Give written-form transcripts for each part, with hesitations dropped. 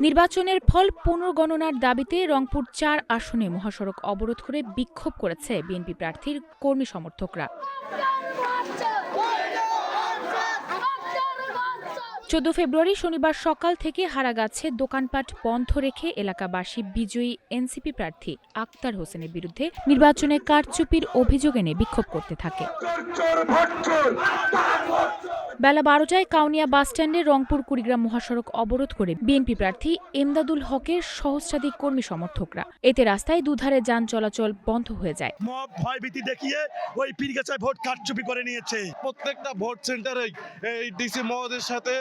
নির্বাচনের ফল পুনর্গণনার দাবিতে রংপুর ৪ আসনে মহাসড়ক অবরোধ করে বিক্ষোভ করেছে বিএনপি প্রার্থীর কর্মী সমর্থকরা। ১৪ ফেব্রুয়ারি শনিবার সকাল থেকে হারাগাছে দোকানপাট বন্ধ রেখে এলাকাবাসী বিজয়ী এনসিপি প্রার্থী আক্তার হোসেনের বিরুদ্ধে নির্বাচনে কারচুপির অভিযোগ এনে বিক্ষোভ করতে থাকে। বেলা ১২টায় কাউনিয়া বাসস্ট্যান্ডে রংপুর কুড়িগ্রাম মহাসড়ক অবরোধ করে বিএনপি প্রার্থী এমদাদুল হকের সহস্রাধিক কর্মী সমর্থকরা। এতে রাস্তায় দুধারে যান চলাচল বন্ধ হয়ে যায়। মব ভয়ভীতি দেখিয়ে ওই পীরগাছায় ভোট কারচুপি করে নিয়েছে। প্রত্যেকটা ভোট সেন্টারে এই ডিসি মহোদয়ের সাথে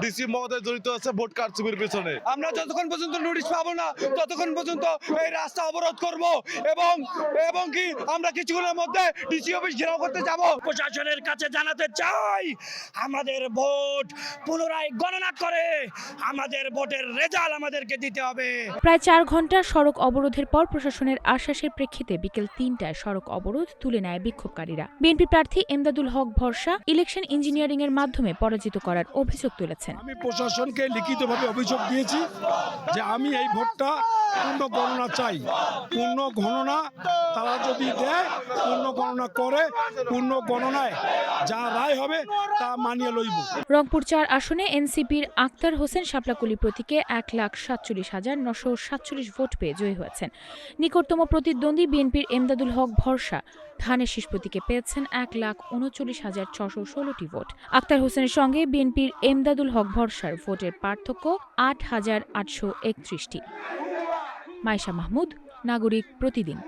ডিসি মহোদয় জড়িত আছে ভোট কারচুপির পেছনে। আমরা যতক্ষণ পর্যন্ত নোটিশ পাবো না ততক্ষণ পর্যন্ত এই রাস্তা অবরোধ করব এবং কি আমরা কিছুক্ষণের মধ্যে ডিসি অফিস ঘেরাও করতে যাব। প্রশাসনের কাছে জানাতে চাই, আমাদের ভোট পুনরায় গণনা করে আমাদের ভোটের রেজাল্ট আমাদেরকে দিতে হবে। প্রায় ৪ ঘন্টা সড়ক অবরোধের পর প্রশাসনের আশ্বাসের প্রেক্ষিতে বিকেল ৩টায় সড়ক অবরোধ তুলে নেয় বিক্ষোভকারীরা। বিএনপি প্রার্থী এমদাদুল হক ভরসা ইলেকশন ইঞ্জিনিয়ারিং এর মাধ্যমে পরাজিত করার অভিযোগ তুলেছেন। আমি প্রশাসনকে লিখিতভাবে অভিযোগ দিয়েছি যে আমি এই ভোটটা পূর্ণ গণনা চাই। পূর্ণ গণনা তারা যদি দেয়, পূর্ণ গণনা করে, পূর্ণ গণনায় যা রায় হবে তা মানিয়ে লইব। রংপুর ৪ আসনে এনসিপির আক্তার হোসেন শাপলাকলি প্রতীকে ১,৪৭,৯৪৭ ভোট পেয়ে জয়ী হয়েছেন। নিকটতম প্রতিদ্বন্দ্বী বিএনপির এমদাদুল হক ভরসা ধানের শীষ প্রতীকে পেয়েছেন ১,৩৯,৬১৬টি ভোট। আক্তার হোসেনের সঙ্গে বিএনপির এমদাদুল হক ভরসার ভোটের পার্থক্য ৮,৮৩১টি। মাইশা মাহমুদ, নাগরিক প্রতিদিন।